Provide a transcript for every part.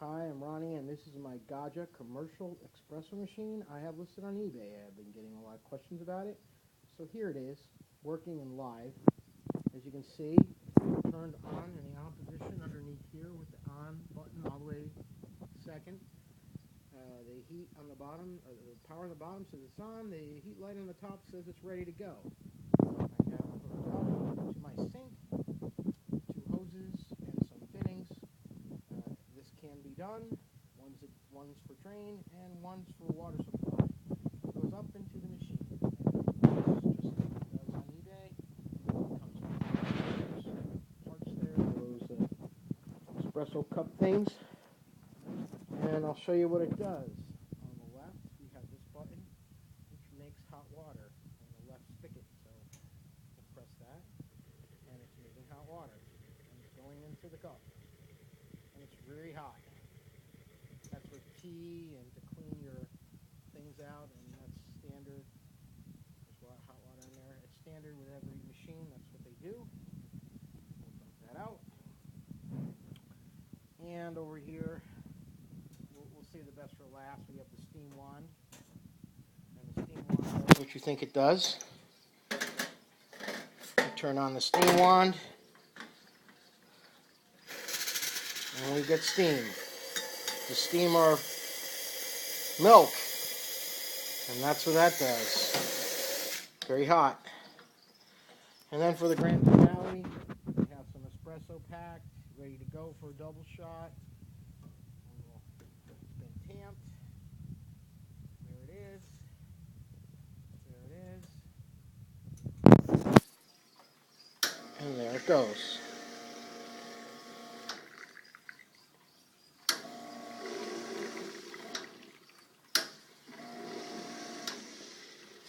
Hi, I'm Ronnie, and this is my Gaggia commercial espresso machine I have listed on eBay. I've been getting a lot of questions about it. So here it is, working and live. As you can see, it's turned on in the on position underneath here with the on button all the way second. The heat on the bottom, the power on the bottom says it's on. The heat light on the top says it's ready to go. I have it hooked up to my sink, two hoses, and some fittings. This can be done. One's for drain and one's for water supply. It goes up into the machine. And just like it does on eBay. It comes with parts there, those espresso cup things. And I'll show you what it does. On the left, we have this button, which makes hot water on the left spigot. So we'll press that, and it's making hot water. And it's going into the cup. And it's very hot. That's with tea and to clean your things out, and that's standard. There's hot water in there. It's standard with every machine. That's what they do. We'll dump that out. And over here, we'll save the best for last. We have the steam wand. And the steam wand does what you think it does. You turn on the steam wand, and we get steam. The steam our milk, and that's what that does. Very hot. And then for the grand finale, we have some espresso packed, ready to go for a double shot. It's been tamped. There it is. There it is. And there it goes.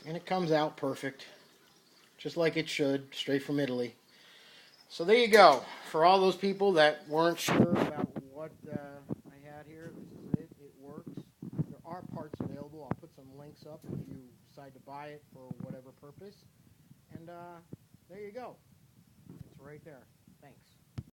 And it comes out perfect, just like it should, straight from Italy. So there you go. For all those people that weren't sure about what I had here, this is it. It works. There are parts available. I'll put some links up if you decide to buy it for whatever purpose. And there you go. It's right there. Thanks.